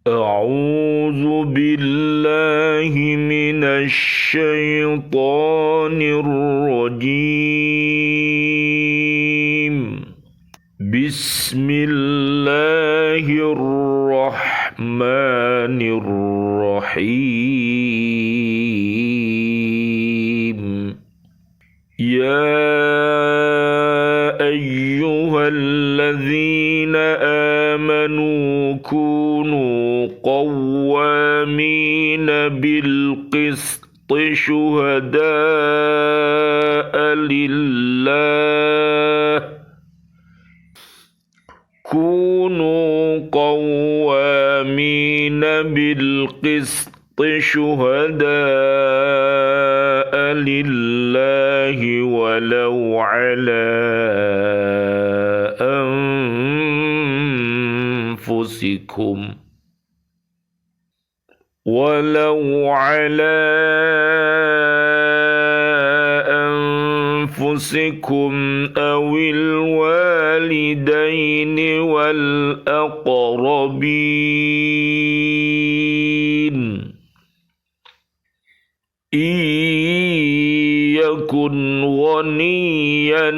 أعوذ بالله من الشيطان الرجيم. بسم الله الرحمن الرحيم. يا أيها الذين آمنوا كونوا قوامين بالقسط شهداء لله. كونوا قوامين بالقسط شهداء لله ولو على أنفسكم أو الوالدين والأقربين إن يكن غنيا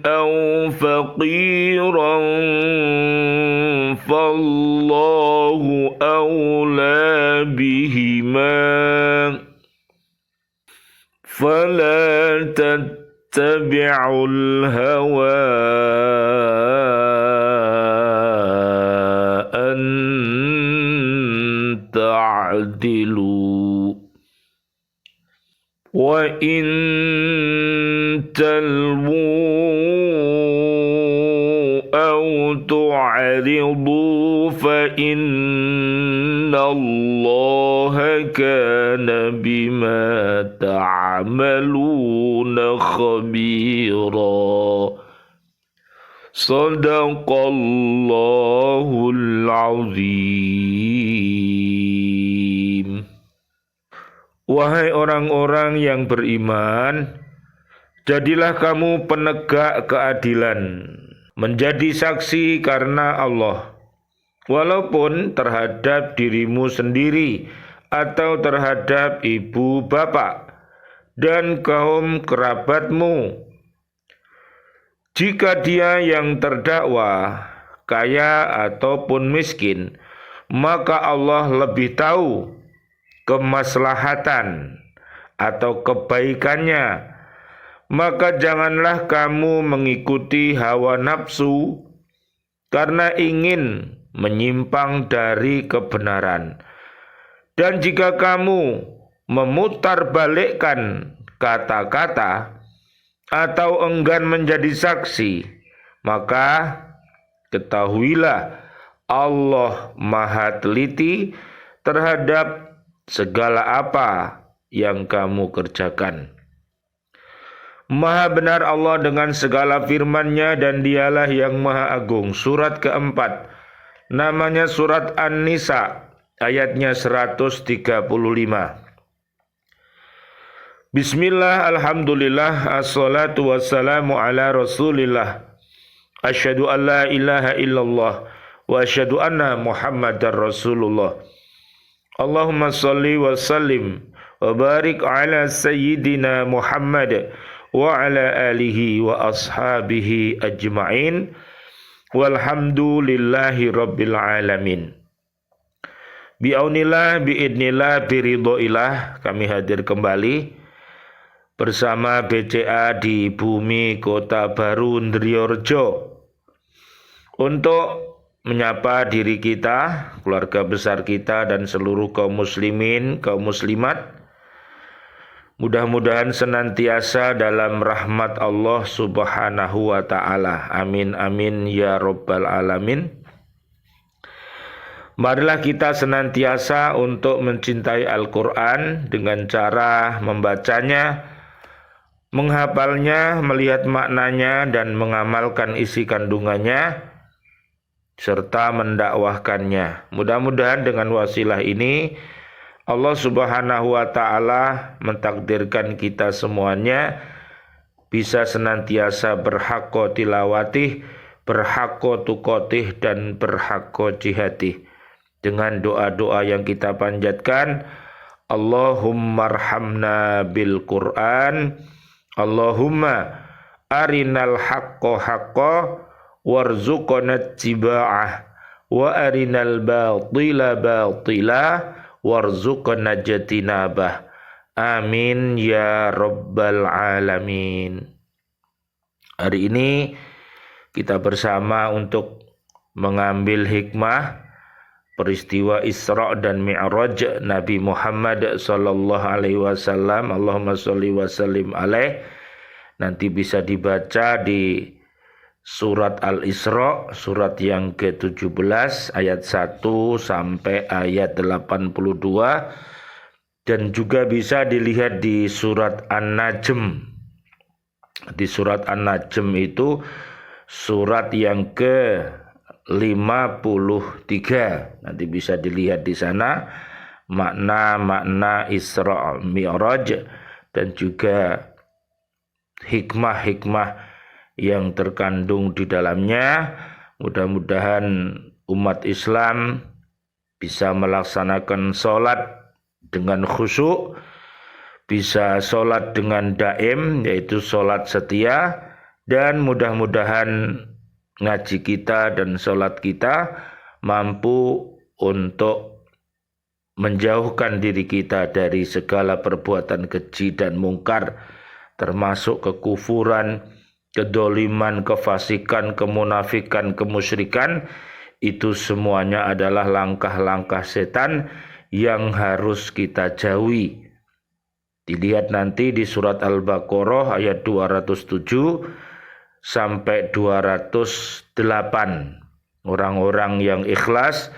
أو فقيرا فالله أولى بهما فلا تتبعوا الهوى أن تعدلوا وإن تلووا أو تعرضوا فإن الله كان بما تعملون خبيرا. صدق الله العظيم. Wahai orang-orang yang beriman, jadilah kamu penegak keadilan, menjadi saksi karena Allah, walaupun terhadap dirimu sendiri atau terhadap ibu bapak dan kaum kerabatmu. Jika dia yang terdakwa kaya ataupun miskin, maka Allah lebih tahu kemaslahatan atau kebaikannya. Maka janganlah kamu mengikuti hawa nafsu karena ingin menyimpang dari kebenaran. Dan jika kamu memutarbalikkan kata-kata atau enggan menjadi saksi, maka ketahuilah Allah Maha Teliti terhadap segala apa yang kamu kerjakan. Maha benar Allah dengan segala firman-Nya dan Dialah yang Maha Agung. Surat keempat, namanya surat An-Nisa, ayatnya 135. Bismillah, alhamdulillah, assalatu wassalamu ala rasulillah. Asyhadu an la ilaha illallah wa asyhadu anna Muhammadar Rasulullah. Allahumma salli wa sallim wa barik ala sayyidina Muhammad wa ala alihi wa ashabihi ajma'in walhamdulillahi rabbil alamin. Bi'aunillah, bi'idnillah, biridhoillah, kami hadir kembali bersama BCA di bumi Kota Baru Ndriyorjo untuk menyapa diri kita, keluarga besar kita, dan seluruh kaum muslimin, kaum muslimat. Mudah-mudahan senantiasa dalam rahmat Allah subhanahu wa ta'ala. Amin, amin, ya rabbal alamin. Marilah kita senantiasa untuk mencintai Al-Quran dengan cara membacanya, menghafalnya, melihat maknanya, dan mengamalkan isi kandungannya, serta mendakwahkannya. Mudah-mudahan dengan wasilah ini Allah subhanahu wa ta'ala mentakdirkan kita semuanya bisa senantiasa berhaqqa tilawatih, berhaqqa tuqatih, dan berhaqqa jihadih. dengan doa-doa yang kita panjatkan. Allahumma arhamna bil Qur'an, Allahumma arinal haqqo haqqo warzuqna tiba'ah, wa arinal batila batila warzuqna jatinabah. Amin ya rabbal alamin. Hari ini kita bersama untuk mengambil hikmah peristiwa Isra dan Mi'raj Nabi Muhammad sallallahu alaihi wasallam. Allahumma sholli wa sallim alaih. Nanti bisa dibaca di surat Al-Isra, surat yang ke-17 ayat 1 sampai ayat 82, dan juga bisa dilihat di surat An-Najm. Di surat An-Najm itu surat yang ke-53. Nanti bisa dilihat di sana makna-makna Isra Mi'raj dan juga hikmah-hikmah yang terkandung di dalamnya. Mudah-mudahan umat Islam bisa melaksanakan sholat dengan khusyuk, bisa sholat dengan daim, yaitu sholat setia, dan mudah-mudahan ngaji kita dan sholat kita mampu untuk menjauhkan diri kita dari segala perbuatan keji dan mungkar, termasuk kekufuran, kedoliman, kefasikan, kemunafikan, kemusyrikan. Itu semuanya adalah langkah-langkah setan yang harus kita jauhi. Dilihat nanti di surat Al-Baqarah ayat 207 sampai 208. Orang-orang yang ikhlas,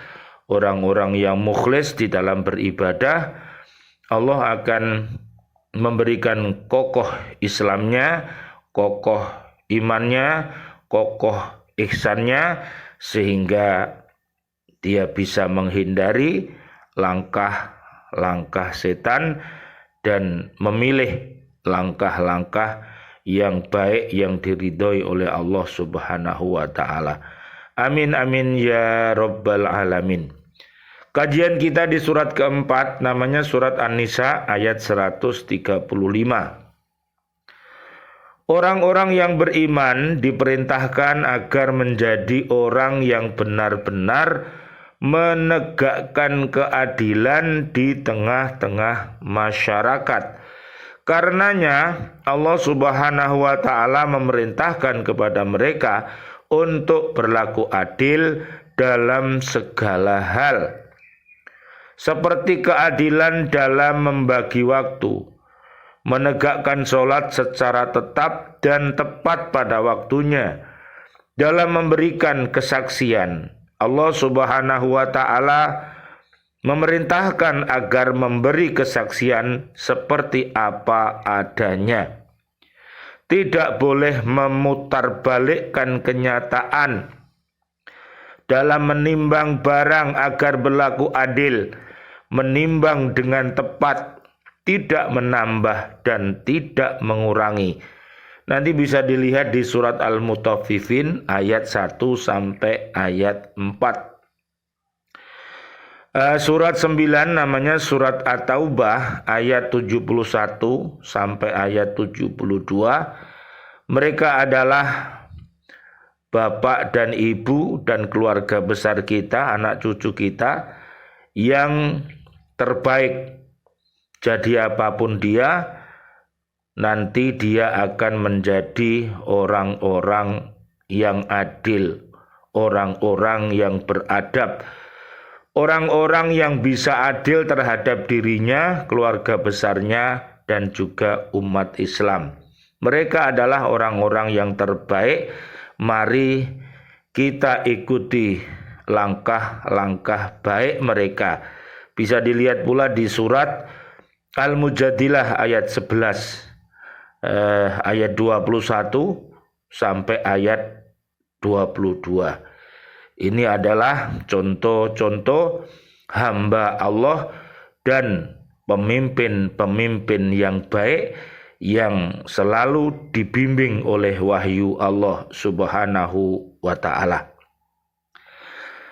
orang-orang yang mukhlis di dalam beribadah, Allah akan memberikan kokoh Islamnya, kokoh imannya, kokoh ihsannya, sehingga dia bisa menghindari langkah-langkah setan dan memilih langkah-langkah yang baik yang diridhoi oleh Allah Subhanahu wa taala. Amin amin ya rabbal alamin. Kajian kita di surat keempat, namanya surat An-Nisa ayat 135. Orang-orang yang beriman diperintahkan agar menjadi orang yang benar-benar menegakkan keadilan di tengah-tengah masyarakat. Karenanya Allah Subhanahu wa taala memerintahkan kepada mereka untuk berlaku adil dalam segala hal. Seperti keadilan dalam membagi waktu, menegakkan sholat secara tetap dan tepat pada waktunya, dalam memberikan kesaksian. Allah Subhanahu wa taala memerintahkan agar memberi kesaksian seperti apa adanya. Tidak boleh memutarbalikkan kenyataan dalam menimbang barang agar berlaku adil, menimbang dengan tepat, tidak menambah dan tidak mengurangi. Nanti bisa dilihat di surat Al-Mutaffifin ayat 1 sampai ayat 4. Surat 9 namanya surat At-Taubah ayat 71 sampai ayat 72. Mereka adalah bapak dan ibu dan keluarga besar kita, anak cucu kita yang terbaik. Jadi apapun dia, nanti dia akan menjadi orang-orang yang adil, orang-orang yang beradab, orang-orang yang bisa adil terhadap dirinya, keluarga besarnya, dan juga umat Islam. Mereka adalah orang-orang yang terbaik. Mari kita ikuti langkah-langkah baik mereka. Bisa dilihat pula di surat Al-Mujadilah ayat 11. Ayat 21 sampai ayat 22. Ini adalah contoh-contoh hamba Allah dan pemimpin-pemimpin yang baik yang selalu dibimbing oleh wahyu Allah Subhanahu wa taala.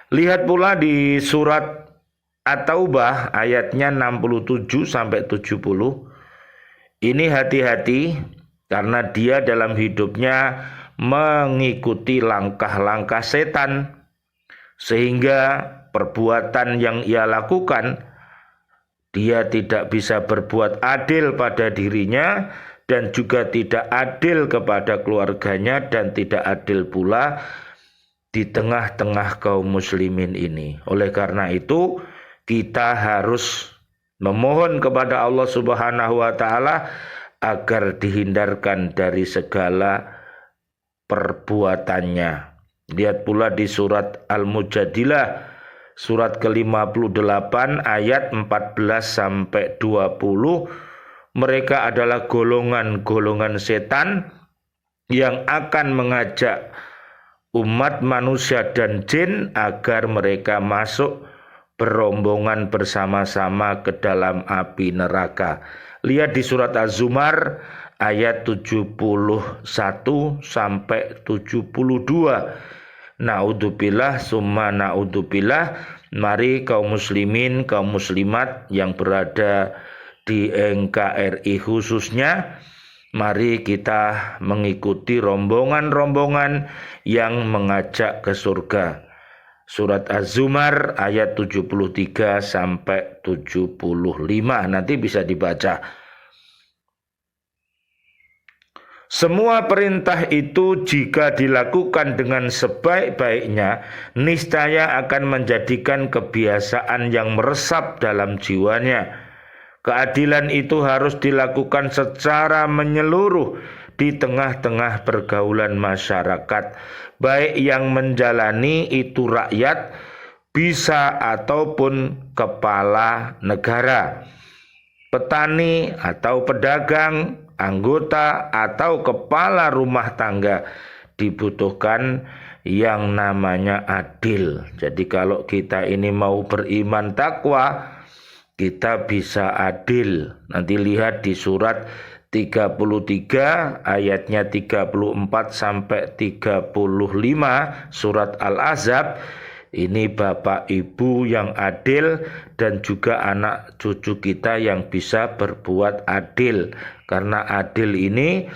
Lihat pula di surat At-Taubah ayatnya 67 sampai 70. Ini hati-hati karena dia dalam hidupnya mengikuti langkah-langkah setan, sehingga perbuatan yang ia lakukan, dia tidak bisa berbuat adil pada dirinya dan juga tidak adil kepada keluarganya dan tidak adil pula di tengah-tengah kaum muslimin ini. Oleh karena itu, kita harus memohon kepada Allah Subhanahu wa taala agar dihindarkan dari segala perbuatannya. Lihat pula di surat Al-Mujadilah surat ke-58 ayat 14 sampai 20. Mereka adalah golongan-golongan setan yang akan mengajak umat manusia dan jin agar mereka masuk berombongan bersama-sama ke dalam api neraka. Lihat di surat Az-Zumar ayat 71 sampai 72. Naudzubillah summa naudzubillah. Mari kaum muslimin, kaum muslimat yang berada di NKRI khususnya, mari kita mengikuti rombongan-rombongan yang mengajak ke surga. Surat Az-Zumar ayat 73 sampai 75. Nanti bisa dibaca. Semua perintah itu jika dilakukan dengan sebaik-baiknya, niscaya akan menjadikan kebiasaan yang meresap dalam jiwanya. Keadilan itu harus dilakukan secara menyeluruh di tengah-tengah pergaulan masyarakat, baik yang menjalani itu rakyat, bisa ataupun kepala negara, petani atau pedagang, anggota atau kepala rumah tangga. Dibutuhkan yang namanya adil. Jadi kalau kita ini mau beriman takwa, kita bisa adil. Nanti lihat di surat 33 ayatnya 34 sampai 35 surat Al-Ahzab. Ini bapak ibu yang adil dan juga anak cucu kita yang bisa berbuat adil. Karena adil ini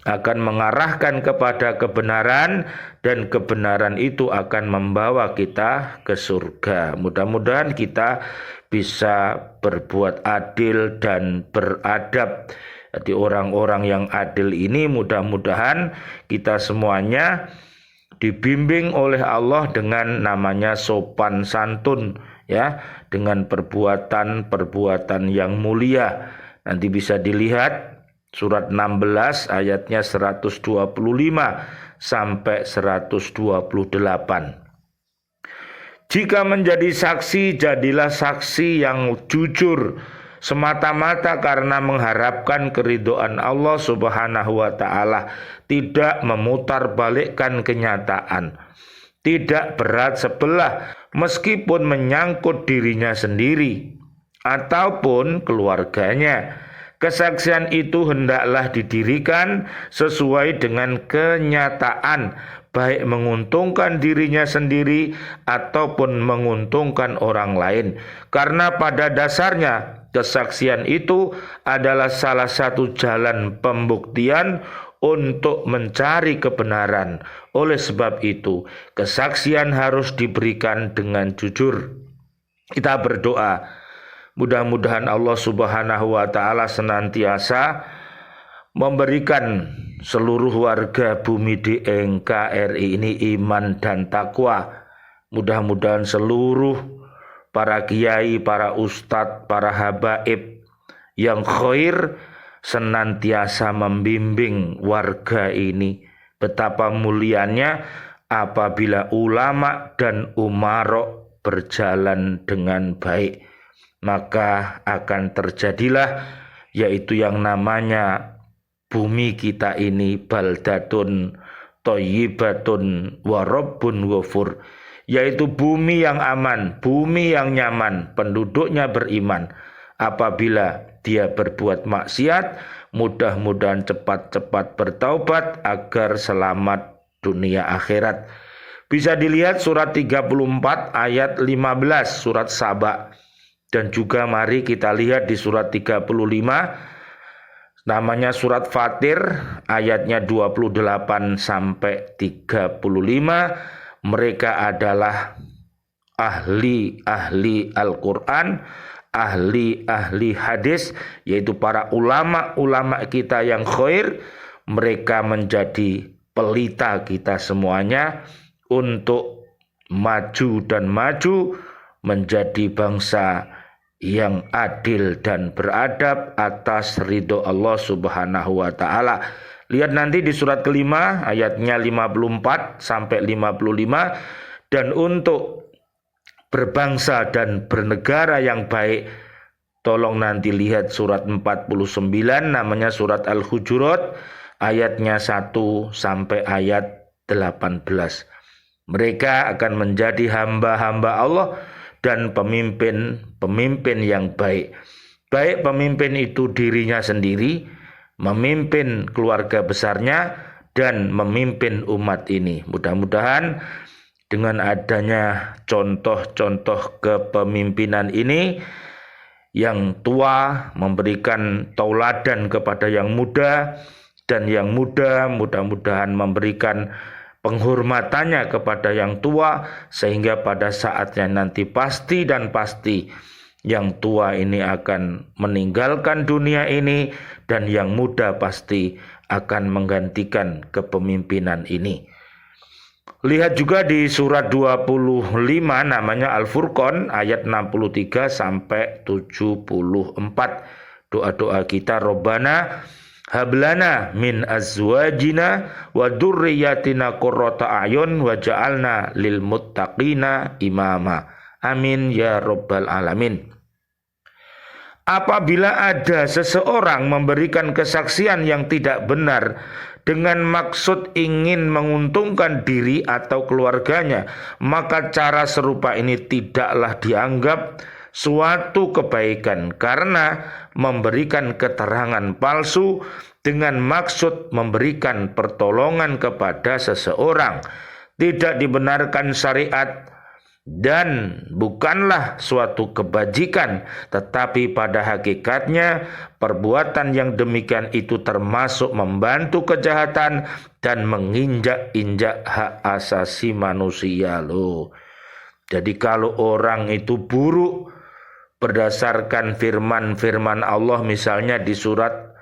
akan mengarahkan kepada kebenaran dan kebenaran itu akan membawa kita ke surga. Mudah-mudahan kita bisa berbuat adil dan beradab. Jadi orang-orang yang adil ini mudah-mudahan kita semuanya dibimbing oleh Allah dengan namanya sopan santun, ya, dengan perbuatan-perbuatan yang mulia. Nanti bisa dilihat surat 16 ayatnya 125 sampai 128. Jika menjadi saksi, jadilah saksi yang jujur, semata-mata karena mengharapkan keridhaan Allah Subhanahu wa taala, tidak memutarbalikkan kenyataan, tidak berat sebelah meskipun menyangkut dirinya sendiri ataupun keluarganya. Kesaksian itu hendaklah didirikan sesuai dengan kenyataan, baik menguntungkan dirinya sendiri ataupun menguntungkan orang lain. Karena pada dasarnya kesaksian itu adalah salah satu jalan pembuktian untuk mencari kebenaran. Oleh sebab itu, kesaksian harus diberikan dengan jujur. Kita berdoa, mudah-mudahan Allah Subhanahu wa taala senantiasa memberikan seluruh warga bumi di NKRI ini iman dan takwa. Mudah-mudahan seluruh para kiai, para ustadz, para habaib yang khair senantiasa membimbing warga ini. Betapa mulianya apabila ulama dan umarok berjalan dengan baik, maka akan terjadilah yaitu yang namanya bumi kita ini baldatun thayyibatun wa rabbun ghafur, yaitu bumi yang aman, bumi yang nyaman, penduduknya beriman. Apabila dia berbuat maksiat, mudah-mudahan cepat-cepat bertaubat agar selamat dunia akhirat. Bisa dilihat surat 34 ayat 15 surat Saba. Dan juga mari kita lihat di surat 35, namanya surat Fatir, ayatnya 28 sampai 35. Mereka adalah ahli-ahli Al-Quran, ahli-ahli hadis, yaitu para ulama-ulama kita yang khair. Mereka menjadi pelita kita semuanya untuk maju dan maju menjadi bangsa yang adil dan beradab atas ridho Allah Subhanahu wa ta'ala. Lihat nanti di surat kelima ayatnya 54 sampai 55. Dan untuk berbangsa dan bernegara yang baik, tolong nanti lihat surat 49, namanya surat Al-Hujurat, ayatnya 1 sampai ayat 18. Mereka akan menjadi hamba-hamba Allah dan pemimpin yang baik. Baik pemimpin itu dirinya sendiri, memimpin keluarga besarnya, dan memimpin umat ini. Mudah-mudahan dengan adanya contoh-contoh kepemimpinan ini, yang tua memberikan tauladan kepada yang muda, dan yang muda mudah-mudahan memberikan penghormatannya kepada yang tua, sehingga pada saatnya nanti pasti yang tua ini akan meninggalkan dunia ini, dan yang muda pasti akan menggantikan kepemimpinan ini. Lihat juga di surat 25, namanya Al-Furqan, ayat 63 sampai 74. Doa-doa kita, Rabbana hablana min azwajina wa dzurriyyatina qurrata a'yun waj'alna lil muttaqina imama. Amin ya rabbal alamin. Apabila ada seseorang memberikan kesaksian yang tidak benar dengan maksud ingin menguntungkan diri atau keluarganya, maka cara serupa ini tidaklah dianggap suatu kebaikan, karena memberikan keterangan palsu dengan maksud memberikan pertolongan kepada seseorang tidak dibenarkan syariat dan bukanlah suatu kebajikan, tetapi pada hakikatnya perbuatan yang demikian itu termasuk membantu kejahatan dan menginjak-injak hak asasi manusia loh. Jadi kalau orang itu buruk berdasarkan firman-firman Allah, misalnya di surat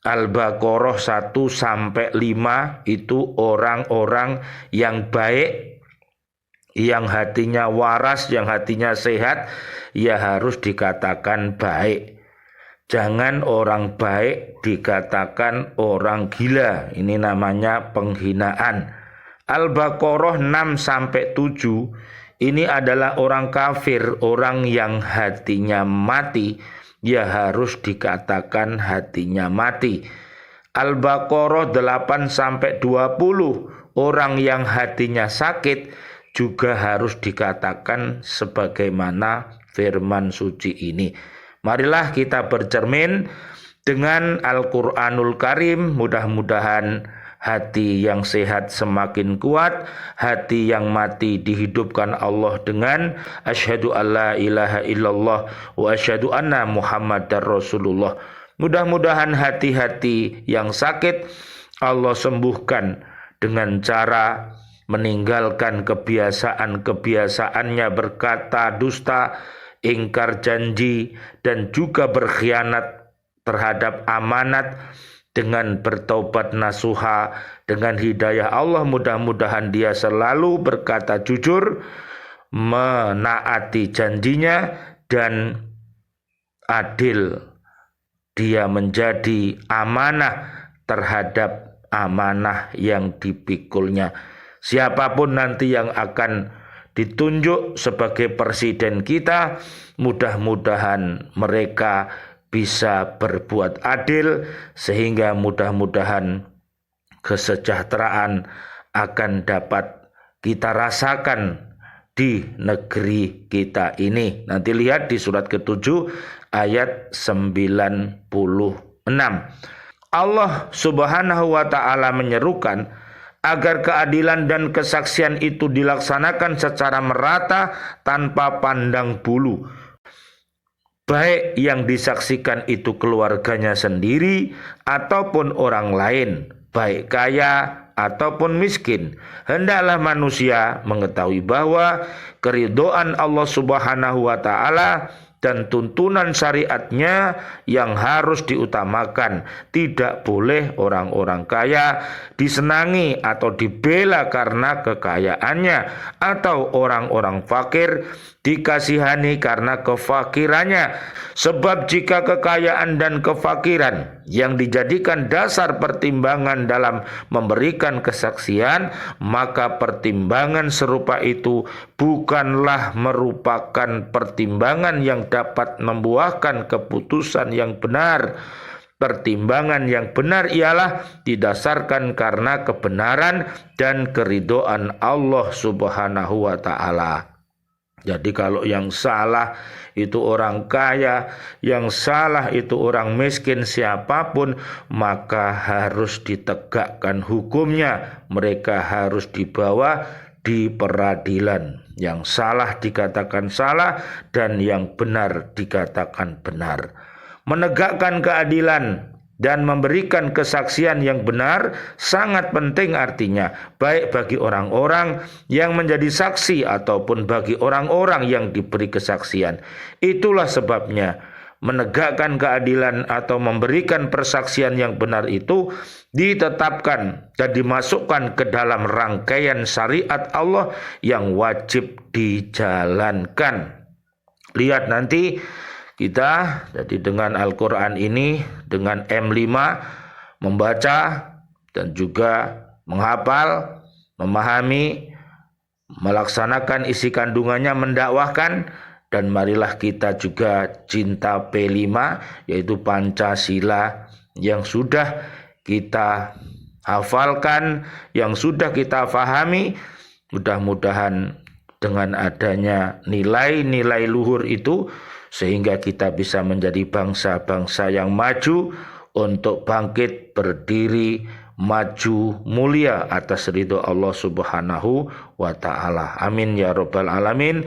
Al-Baqarah 1 sampai 5, itu orang-orang yang baik, yang hatinya waras, yang hatinya sehat, ya harus dikatakan baik. Jangan orang baik dikatakan orang gila, ini namanya penghinaan. Al-Baqarah 6 sampai 7, ini adalah orang kafir, orang yang hatinya mati, ya harus dikatakan hatinya mati. Al-Baqarah 8 sampai 20, orang yang hatinya sakit juga harus dikatakan sebagaimana firman suci ini. Marilah kita bercermin dengan Al-Quranul Karim, mudah-mudahan hati yang sehat semakin kuat, hati yang mati dihidupkan Allah dengan asyhadu alla ilaha illallah wa asyhadu anna muhammadar rasulullah. Mudah-mudahan hati-hati yang sakit Allah sembuhkan dengan cara meninggalkan kebiasaan-kebiasaannya berkata dusta, ingkar janji, dan juga berkhianat terhadap amanat. Dengan bertaubat nasuha, dengan hidayah Allah, mudah-mudahan dia selalu berkata jujur, menaati janjinya, dan adil. Dia menjadi amanah terhadap amanah yang dipikulnya. Siapapun nanti yang akan ditunjuk sebagai presiden kita, mudah-mudahan mereka bisa berbuat adil, sehingga mudah-mudahan kesejahteraan akan dapat kita rasakan di negeri kita ini. Nanti lihat di surat ke-7 ayat 96. Allah Subhanahu wa ta'ala menyerukan agar keadilan dan kesaksian itu dilaksanakan secara merata tanpa pandang bulu. baik yang disaksikan itu keluarganya sendiri ataupun orang lain, baik kaya ataupun miskin. Hendaklah manusia mengetahui bahwa keridhaan Allah Subhanahu wa taala dan tuntunan syariatnya yang harus diutamakan. Tidak boleh orang-orang kaya disenangi atau dibela karena kekayaannya, atau orang-orang fakir dikasihani karena kefakirannya. Sebab jika kekayaan dan kefakiran yang dijadikan dasar pertimbangan dalam memberikan kesaksian, maka pertimbangan serupa itu bukanlah merupakan pertimbangan yang dapat membuahkan keputusan yang benar. Pertimbangan yang benar ialah didasarkan karena kebenaran dan keridhaan Allah Subhanahu wa taala. Jadi kalau yang salah itu orang kaya, yang salah itu orang miskin, siapapun, maka harus ditegakkan hukumnya. Mereka harus dibawa di peradilan. Yang salah dikatakan salah dan yang benar dikatakan benar. Menegakkan keadilan dan memberikan kesaksian yang benar sangat penting, artinya baik bagi orang-orang yang menjadi saksi ataupun bagi orang-orang yang diberi kesaksian. Itulah sebabnya menegakkan keadilan atau memberikan persaksian yang benar itu ditetapkan dan dimasukkan ke dalam rangkaian syariat Allah yang wajib dijalankan. Lihat nanti kita jadi dengan Al-Quran ini, dengan M5, membaca dan juga menghafal, memahami, melaksanakan isi kandungannya, mendakwahkan, dan marilah kita juga cinta P5, yaitu Pancasila yang sudah kita hafalkan, yang sudah kita fahami. Mudah-mudahan dengan adanya nilai-nilai luhur itu, sehingga kita bisa menjadi bangsa-bangsa yang maju untuk bangkit, berdiri, maju, mulia atas ridho Allah Subhanahu wa ta'ala. Amin ya rabbal alamin.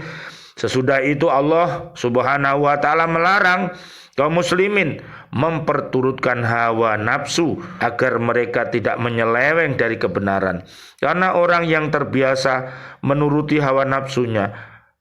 Sesudah itu Allah Subhanahu wa ta'ala melarang kaum muslimin memperturutkan hawa nafsu agar mereka tidak menyeleweng dari kebenaran. Karena orang yang terbiasa menuruti hawa nafsunya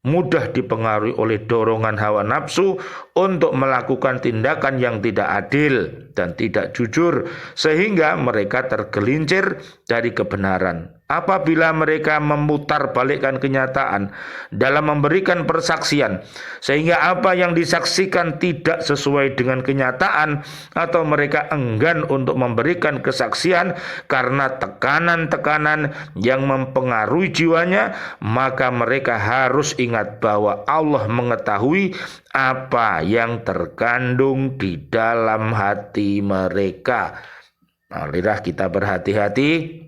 mudah dipengaruhi oleh dorongan hawa nafsu untuk melakukan tindakan yang tidak adil dan tidak jujur, sehingga mereka tergelincir dari kebenaran. Apabila mereka memutarbalikkan kenyataan dalam memberikan persaksian, sehingga apa yang disaksikan tidak sesuai dengan kenyataan, atau mereka enggan untuk memberikan kesaksian karena tekanan-tekanan yang mempengaruhi jiwanya, maka mereka harus ingat bahwa Allah mengetahui apa yang terkandung di dalam hati mereka. Marilah kita berhati-hati.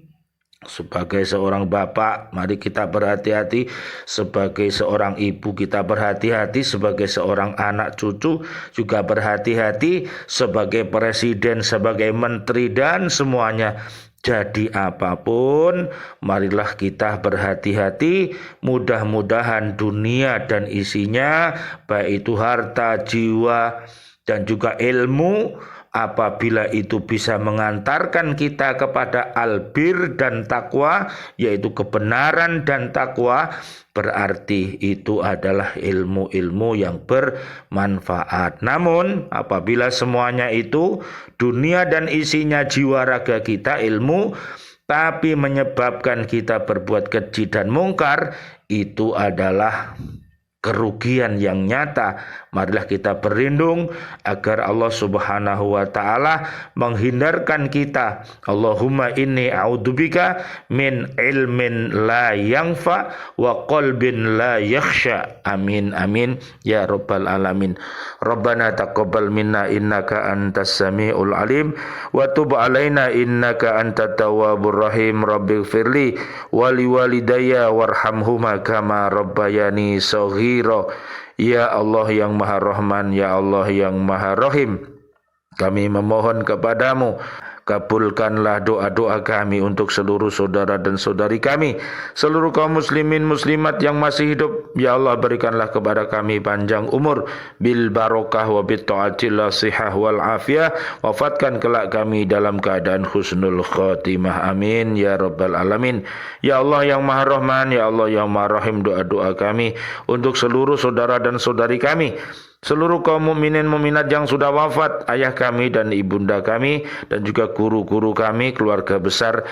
Sebagai seorang bapak, mari kita berhati-hati. Sebagai seorang ibu, kita berhati-hati. Sebagai seorang anak cucu, juga berhati-hati. Sebagai presiden, sebagai menteri, dan semuanya. Jadi apapun, marilah kita berhati-hati. Mudah-mudahan dunia dan isinya, baik itu harta, jiwa, dan juga ilmu, apabila itu bisa mengantarkan kita kepada albir dan takwa, yaitu kebenaran dan takwa, berarti itu adalah ilmu-ilmu yang bermanfaat. Namun apabila semuanya itu, dunia dan isinya jiwa raga kita ilmu, tapi menyebabkan kita berbuat keji dan mungkar, itu adalah kerugian yang nyata. Marilah kita berlindung agar Allah Subhanahu wa ta'ala menghindarkan kita. Allahumma inni a'udzubika min ilmin la yanfa wa qalbin la yakhsha. Amin amin ya rabbal alamin. Rabbana taqabbal minna innaka antas samiul alim wa tub alaina innaka antat tawwabur rahim. Rabbighfirli wa liwalidayya warhamhuma kama rabbayani shaghira. Ya Allah yang Maha Rahman, Ya Allah yang Maha Rahim, kami memohon kepadamu, Kabulkanlah doa-doa kami untuk seluruh saudara dan saudari kami, seluruh kaum muslimin muslimat yang masih hidup. Ya Allah, berikanlah kepada kami panjang umur bil barokah wa bit taatillah sihah wal afiyah. Wafatkan kelak kami dalam keadaan husnul khatimah. Amin ya rabbal alamin. Ya Allah yang Maha Rahman, ya Allah yang Maha Rahim, doa-doa kami untuk seluruh saudara dan saudari kami, seluruh kaum mukminin mukminat yang sudah wafat, ayah kami dan ibunda kami, dan juga guru-guru kami, keluarga besar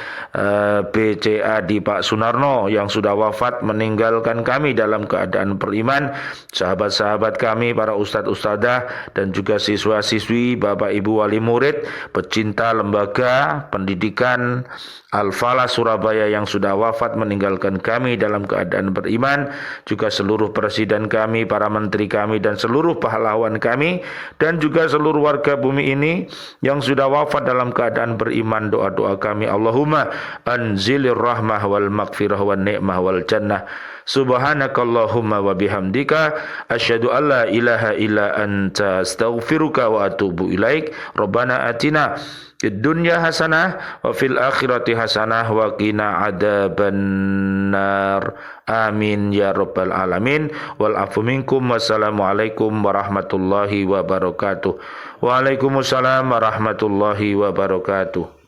BCA di Pak Sunarno yang sudah wafat meninggalkan kami dalam keadaan beriman, sahabat-sahabat kami, para ustadz-ustadzah, dan juga siswa-siswi, bapak ibu wali murid, pecinta lembaga pendidikan Al-Falah Surabaya yang sudah wafat meninggalkan kami dalam keadaan beriman, juga seluruh presiden kami, para menteri kami, dan seluruh pahlawan kami, dan juga seluruh warga bumi ini yang sudah wafat dalam keadaan beriman. Doa-doa kami, Allahumma anzilir rahmah wal maghfirah wal ni'mah wal jannah. Subhanakallahumma wa bihamdika asyhadu an la ilaha illa anta astaghfiruka wa atubu ilaik. Rabbana atina fid dunya hasanah wa fil akhirati hasanah wa qina adzabannar. Amin ya rabbal alamin. Wal afu minkum. Wassalamualaikum warahmatullahi wabarakatuh. Waalaikumsalam warahmatullahi wabarakatuh.